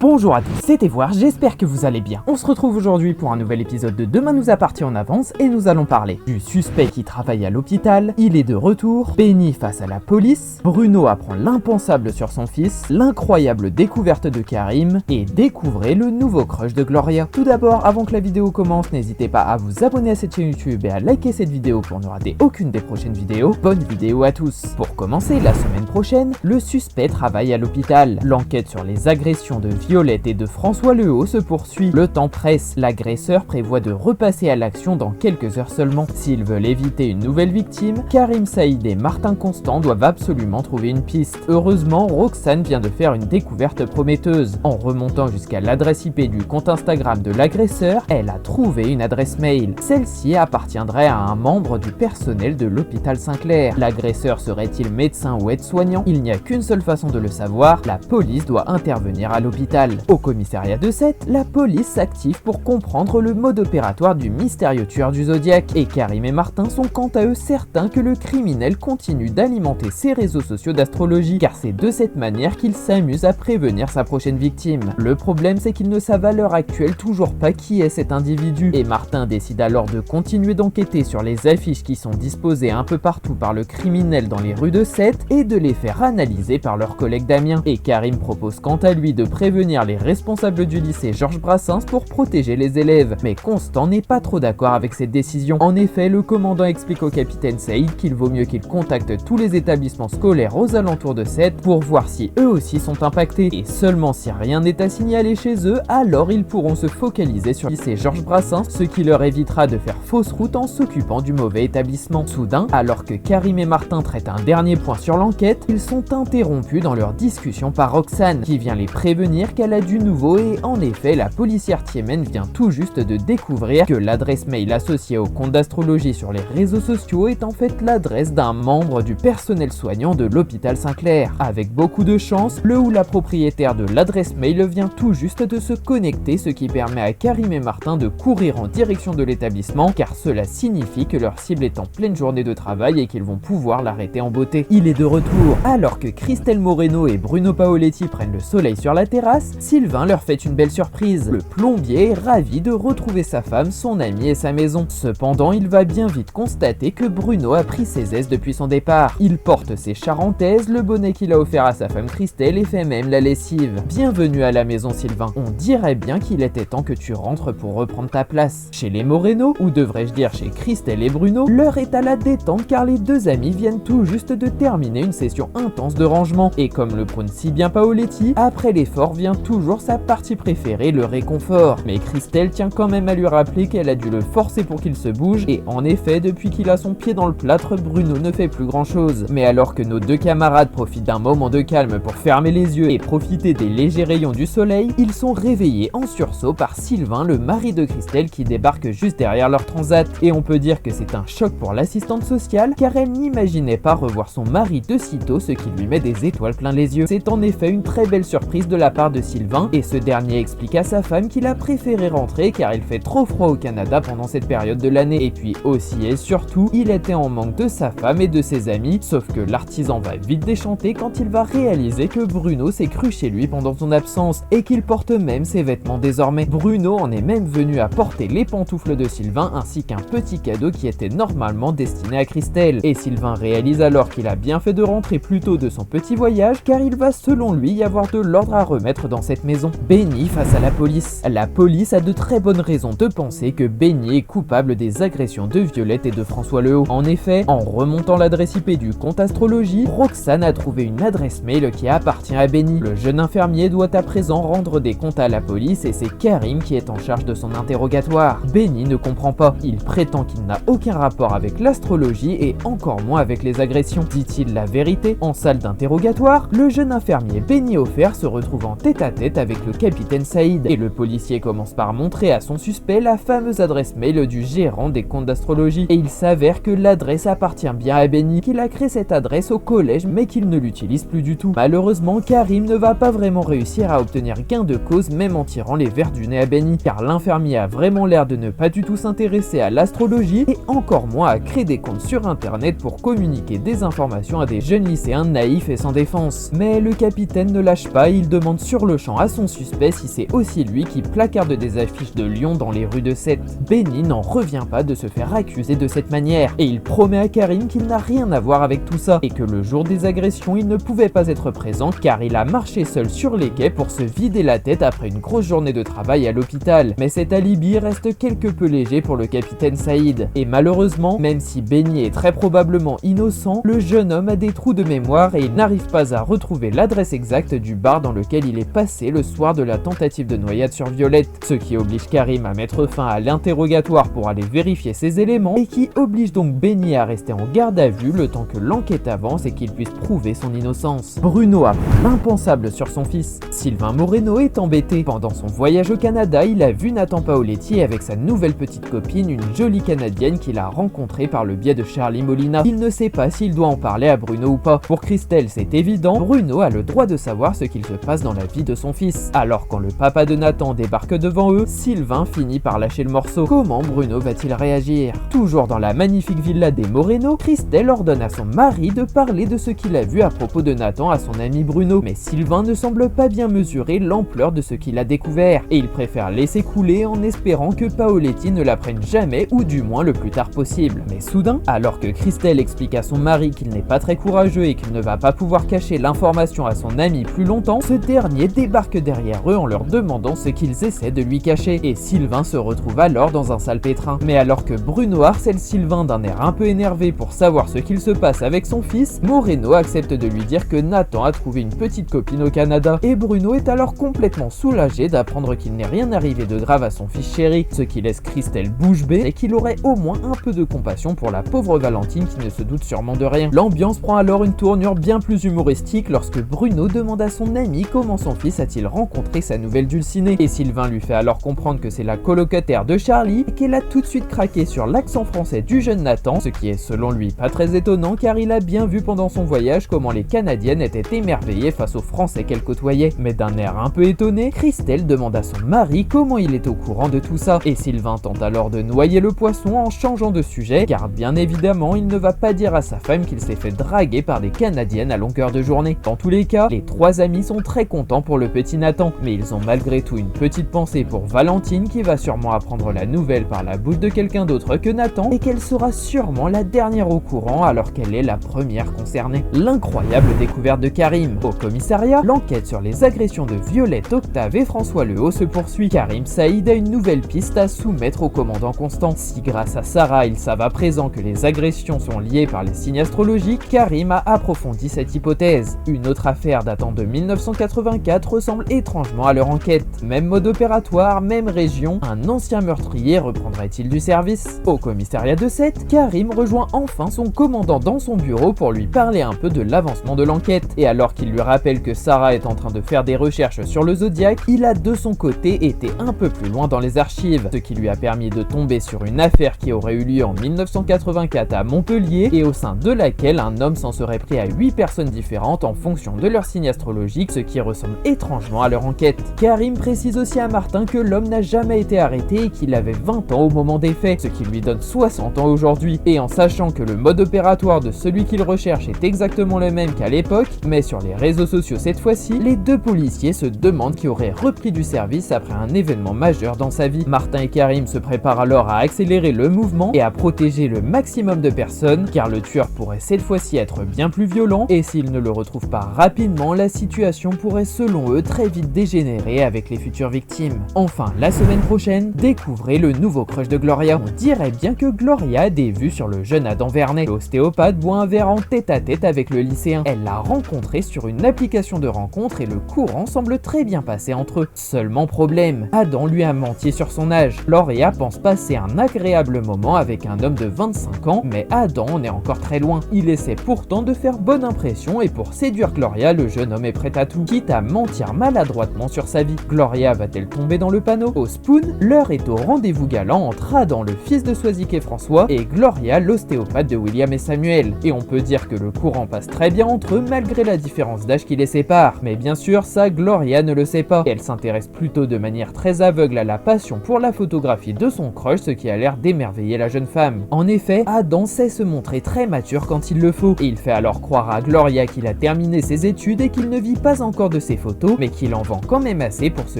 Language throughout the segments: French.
Bonjour à tous, c'est Evoire, j'espère que vous allez bien. On se retrouve aujourd'hui pour un nouvel épisode de Demain nous appartient en avance et nous allons parler du suspect qui travaille à l'hôpital, il est de retour, Benny face à la police, Bruno apprend l'impensable sur son fils, l'incroyable découverte de Karim et découvrez le nouveau crush de Gloria. Tout d'abord, avant que la vidéo commence, n'hésitez pas à vous abonner à cette chaîne YouTube et à liker cette vidéo pour ne rater aucune des prochaines vidéos. Bonne vidéo à tous. Pour commencer, la semaine prochaine, le suspect travaille à l'hôpital. L'enquête sur les agressions de Violette et de François Lehaut se poursuit. Le temps presse, l'agresseur prévoit de repasser à l'action dans quelques heures seulement. S'ils veulent éviter une nouvelle victime, Karim Saïd et Martin Constant doivent absolument trouver une piste. Heureusement, Roxane vient de faire une découverte prometteuse. En remontant jusqu'à l'adresse IP du compte Instagram de l'agresseur, elle a trouvé une adresse mail. Celle-ci appartiendrait à un membre du personnel de l'hôpital Saint-Clair. L'agresseur serait-il médecin ou aide-soignant? Il n'y a qu'une seule façon de le savoir, la police doit intervenir à l'hôpital. Au commissariat de Sète, la police s'active pour comprendre le mode opératoire du mystérieux tueur du Zodiac. Et Karim et Martin sont quant à eux certains que le criminel continue d'alimenter ses réseaux sociaux d'astrologie, car c'est de cette manière qu'il s'amuse à prévenir sa prochaine victime. Le problème, c'est qu'ils ne savent à l'heure actuelle toujours pas qui est cet individu, et Martin décide alors de continuer d'enquêter sur les affiches qui sont disposées un peu partout par le criminel dans les rues de Sète et de les faire analyser par leur collègue Damien. Et Karim propose quant à lui de prévenir les responsables du lycée Georges Brassens pour protéger les élèves. Mais Constant n'est pas trop d'accord avec cette décision. En effet, le commandant explique au capitaine Saïd qu'il vaut mieux qu'il contacte tous les établissements scolaires aux alentours de Sète pour voir si eux aussi sont impactés. Et seulement si rien n'est à signaler chez eux, alors ils pourront se focaliser sur le lycée Georges Brassens, ce qui leur évitera de faire fausse route en s'occupant du mauvais établissement. Soudain, alors que Karim et Martin traitent un dernier point sur l'enquête, ils sont interrompus dans leur discussion par Roxane, qui vient les prévenir qu'elle a du nouveau. Et en effet, la policière Thiémen vient tout juste de découvrir que l'adresse mail associée au compte d'astrologie sur les réseaux sociaux est en fait l'adresse d'un membre du personnel soignant de l'hôpital Saint-Clair. Avec beaucoup de chance, le ou la propriétaire de l'adresse mail vient tout juste de se connecter, ce qui permet à Karim et Martin de courir en direction de l'établissement, car cela signifie que leur cible est en pleine journée de travail et qu'ils vont pouvoir l'arrêter en beauté. Il est de retour. Alors que Christelle Moreno et Bruno Paoletti prennent le soleil sur la terrasse, Sylvain leur fait une belle surprise. Le plombier est ravi de retrouver sa femme, son ami et sa maison. Cependant, il va bien vite constater que Bruno a pris ses aises depuis son départ. Il porte ses charentaises, le bonnet qu'il a offert à sa femme Christelle et fait même la lessive. Bienvenue à la maison, Sylvain. On dirait bien qu'il était temps que tu rentres pour reprendre ta place. Chez les Moreno, ou devrais-je dire chez Christelle et Bruno, l'heure est à la détente car les deux amis viennent tout juste de terminer une session intense de rangement. Et comme le prône si bien Paoletti, après l'effort vient toujours sa partie préférée, le réconfort. Mais Christelle tient quand même à lui rappeler qu'elle a dû le forcer pour qu'il se bouge, et en effet, depuis qu'il a son pied dans le plâtre, Bruno ne fait plus grand chose. Mais alors que nos deux camarades profitent d'un moment de calme pour fermer les yeux et profiter des légers rayons du soleil, ils sont réveillés en sursaut par Sylvain, le mari de Christelle, qui débarque juste derrière leur transat. Et on peut dire que c'est un choc pour l'assistante sociale, car elle n'imaginait pas revoir son mari de sitôt, ce qui lui met des étoiles plein les yeux. C'est en effet une très belle surprise de la part de Sylvain, et ce dernier explique à sa femme qu'il a préféré rentrer car il fait trop froid au Canada pendant cette période de l'année. Et puis aussi et surtout, il était en manque de sa femme et de ses amis, sauf que l'artisan va vite déchanter quand il va réaliser que Bruno s'est cru chez lui pendant son absence et qu'il porte même ses vêtements désormais. Bruno en est même venu à porter les pantoufles de Sylvain ainsi qu'un petit cadeau qui était normalement destiné à Christelle. Et Sylvain réalise alors qu'il a bien fait de rentrer plus tôt de son petit voyage, car il va selon lui y avoir de l'ordre à remettre dans cette maison. Benny face à la police. La police a de très bonnes raisons de penser que Benny est coupable des agressions de Violette et de François Lehaut. En effet, en remontant l'adresse IP du compte astrologie, Roxane a trouvé une adresse mail qui appartient à Benny. Le jeune infirmier doit à présent rendre des comptes à la police et c'est Karim qui est en charge de son interrogatoire. Benny ne comprend pas. Il prétend qu'il n'a aucun rapport avec l'astrologie et encore moins avec les agressions. Dit-il la vérité? En salle d'interrogatoire, le jeune infirmier Benny Offert se retrouve en tête-à-tête avec le capitaine Saïd et le policier commence par montrer à son suspect la fameuse adresse mail du gérant des comptes d'astrologie. Et il s'avère que l'adresse appartient bien à Benny, qu'il a créé cette adresse au collège mais qu'il ne l'utilise plus du tout. Malheureusement, Karim ne va pas vraiment réussir à obtenir gain de cause même en tirant les vers du nez à Benny, car l'infirmier a vraiment l'air de ne pas du tout s'intéresser à l'astrologie et encore moins à créer des comptes sur internet pour communiquer des informations à des jeunes lycéens naïfs et sans défense. Mais le capitaine ne lâche pas, il demande sur le champ à son suspect si c'est aussi lui qui placarde des affiches de lions dans les rues de Sète. Benny n'en revient pas de se faire accuser de cette manière, et il promet à Karim qu'il n'a rien à voir avec tout ça, et que le jour des agressions il ne pouvait pas être présent car il a marché seul sur les quais pour se vider la tête après une grosse journée de travail à l'hôpital. Mais cet alibi reste quelque peu léger pour le capitaine Saïd, et malheureusement, même si Benny est très probablement innocent, le jeune homme a des trous de mémoire et il n'arrive pas à retrouver l'adresse exacte du bar dans lequel il est passé le soir de la tentative de noyade sur Violette, ce qui oblige Karim à mettre fin à l'interrogatoire pour aller vérifier ces éléments et qui oblige donc Benny à rester en garde à vue le temps que l'enquête avance et qu'il puisse prouver son innocence. Bruno a pris l'impensable sur son fils. Sylvain Moreno est embêté. Pendant son voyage au Canada, il a vu Nathan Paoletti avec sa nouvelle petite copine, une jolie Canadienne qu'il a rencontrée par le biais de Charlie Molina. Il ne sait pas s'il doit en parler à Bruno ou pas. Pour Christelle, c'est évident, Bruno a le droit de savoir ce qu'il se passe dans la vie de son fils. Alors quand le papa de Nathan débarque devant eux, Sylvain finit par lâcher le morceau. Comment Bruno va-t-il réagir? Toujours dans la magnifique villa des Moreno, Christelle ordonne à son mari de parler de ce qu'il a vu à propos de Nathan à son ami Bruno, mais Sylvain ne semble pas bien mesurer l'ampleur de ce qu'il a découvert, et il préfère laisser couler en espérant que Paoletti ne l'apprenne jamais ou du moins le plus tard possible. Mais soudain, alors que Christelle explique à son mari qu'il n'est pas très courageux et qu'il ne va pas pouvoir cacher l'information à son ami plus longtemps, ce dernier débarque derrière eux en leur demandant ce qu'ils essaient de lui cacher, et Sylvain se retrouve alors dans un sale pétrin. Mais alors que Bruno harcèle Sylvain d'un air un peu énervé pour savoir ce qu'il se passe avec son fils, Moreno accepte de lui dire que Nathan a trouvé une petite copine au Canada, et Bruno est alors complètement soulagé d'apprendre qu'il n'est rien arrivé de grave à son fils chéri, ce qui laisse Christelle bouche bée et qu'il aurait au moins un peu de compassion pour la pauvre Valentine qui ne se doute sûrement de rien. L'ambiance prend alors une tournure bien plus humoristique lorsque Bruno demande à son ami comment son fils a-t-il rencontré sa nouvelle dulcinée, et Sylvain lui fait alors comprendre que c'est la colocataire de Charlie et qu'elle a tout de suite craqué sur l'accent français du jeune Nathan, ce qui est selon lui pas très étonnant car il a bien vu pendant son voyage comment les Canadiennes étaient émerveillées face aux Français qu'elle côtoyait. Mais d'un air un peu étonné, Christelle demande à son mari comment il est au courant de tout ça, et Sylvain tente alors de noyer le poisson en changeant de sujet, car bien évidemment il ne va pas dire à sa femme qu'il s'est fait draguer par des Canadiennes à longueur de journée. Dans tous les cas, les trois amis sont très contents pour le petit Nathan, mais ils ont malgré tout une petite pensée pour Valentine qui va sûrement apprendre la nouvelle par la bouche de quelqu'un d'autre que Nathan, et qu'elle sera sûrement la dernière au courant alors qu'elle est la première concernée. L'incroyable découverte de Karim. Au commissariat, l'enquête sur les agressions de Violette, Octave et François Lehaut se poursuit. Karim Saïd a une nouvelle piste à soumettre au commandant Constant. Si grâce à Sarah ils savent à présent que les agressions sont liées par les signes astrologiques, Karim a approfondi cette hypothèse. Une autre affaire datant de 1984 ressemble étrangement à leur enquête. Même mode opératoire, même région, un ancien meurtrier reprendrait-il du service? Au commissariat de Sète, Karim rejoint enfin son commandant dans son bureau pour lui parler un peu de l'avancement de l'enquête, et alors qu'il lui rappelle que Sarah est en train de faire des recherches sur le Zodiac, il a de son côté été un peu plus loin dans les archives, ce qui lui a permis de tomber sur une affaire qui aurait eu lieu en 1984 à Montpellier et au sein de laquelle un homme s'en serait pris à 8 personnes différentes en fonction de leur signe astrologique, ce qui ressemble étrangement à leur enquête. Karim précise aussi à Martin que l'homme n'a jamais été arrêté et qu'il avait 20 ans au moment des faits, ce qui lui donne 60 ans aujourd'hui, et en sachant que le mode opératoire de celui qu'il recherche est exactement le même qu'à l'époque, mais sur les réseaux sociaux cette fois-ci, les deux policiers se demandent qui aurait repris du service après un événement majeur dans sa vie. Martin et Karim se préparent alors à accélérer le mouvement et à protéger le maximum de personnes, car le tueur pourrait cette fois-ci être bien plus violent, et s'ils ne le retrouvent pas rapidement, la situation pourrait selon eux très vite dégénérer avec les futures victimes. Enfin, la semaine prochaine, découvrez le nouveau crush de Gloria. On dirait bien que Gloria a des vues sur le jeune Adam Vernet. L'ostéopathe boit un verre en tête-à-tête avec le lycéen. Elle l'a rencontré sur une application de rencontre et le courant semble très bien passer entre eux. Seulement problème, Adam lui a menti sur son âge. Gloria pense passer un agréable moment avec un homme de 25 ans, mais Adam en est encore très loin. Il essaie pourtant de faire bonne impression et pour séduire Gloria, le jeune homme est prêt à tout, quitte à mentir maladroitement sur sa vie. Gloria va-t-elle tomber dans le panneau? Au Spoon, l'heure est au rendez-vous galant entre Adam, le fils de Soisic et François, et Gloria, l'ostéopathe de William et Samuel. Et on peut dire que le courant passe très bien entre eux malgré la différence d'âge qui les sépare. Mais bien sûr, ça, Gloria ne le sait pas. Elle s'intéresse plutôt de manière très aveugle à la passion pour la photographie de son crush, ce qui a l'air d'émerveiller la jeune femme. En effet, Adam sait se montrer très mature quand il le faut, et il fait alors croire à Gloria qu'il a terminé ses études et qu'il ne vit pas encore de ses photos bientôt, mais qu'il en vend quand même assez pour se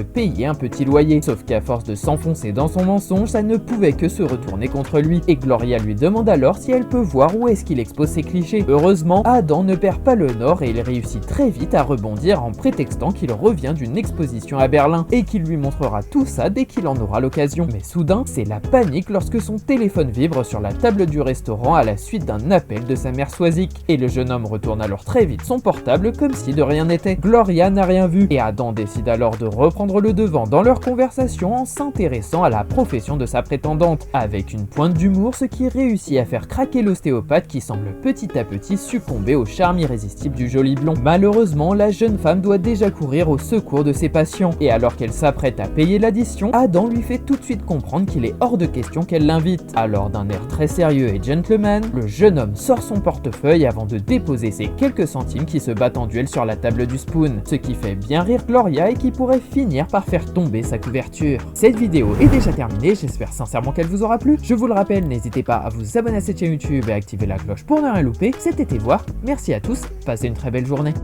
payer un petit loyer. Sauf qu'à force de s'enfoncer dans son mensonge, ça ne pouvait que se retourner contre lui, et Gloria lui demande alors si elle peut voir où est-ce qu'il expose ses clichés. Heureusement, Adam ne perd pas le nord et il réussit très vite à rebondir en prétextant qu'il revient d'une exposition à Berlin et qu'il lui montrera tout ça dès qu'il en aura l'occasion. Mais soudain, c'est la panique lorsque son téléphone vibre sur la table du restaurant à la suite d'un appel de sa mère Swazik, et le jeune homme retourne alors très vite son portable comme si de rien n'était. Gloria n'a rien vu et Adam décide alors de reprendre le devant dans leur conversation en s'intéressant à la profession de sa prétendante, avec une pointe d'humour, ce qui réussit à faire craquer l'ostéopathe qui semble petit à petit succomber au charme irrésistible du joli blond. Malheureusement, la jeune femme doit déjà courir au secours de ses patients, et alors qu'elle s'apprête à payer l'addition, Adam lui fait tout de suite comprendre qu'il est hors de question qu'elle l'invite. Alors d'un air très sérieux et gentleman, le jeune homme sort son portefeuille avant de déposer ses quelques centimes qui se battent en duel sur la table du spoon, ce qui fait bien rire Gloria et qui pourrait finir par faire tomber sa couverture. Cette vidéo est déjà terminée, j'espère sincèrement qu'elle vous aura plu. Je vous le rappelle, n'hésitez pas à vous abonner à cette chaîne YouTube et à activer la cloche pour ne rien louper. C'était voir. Merci à tous, passez une très belle journée.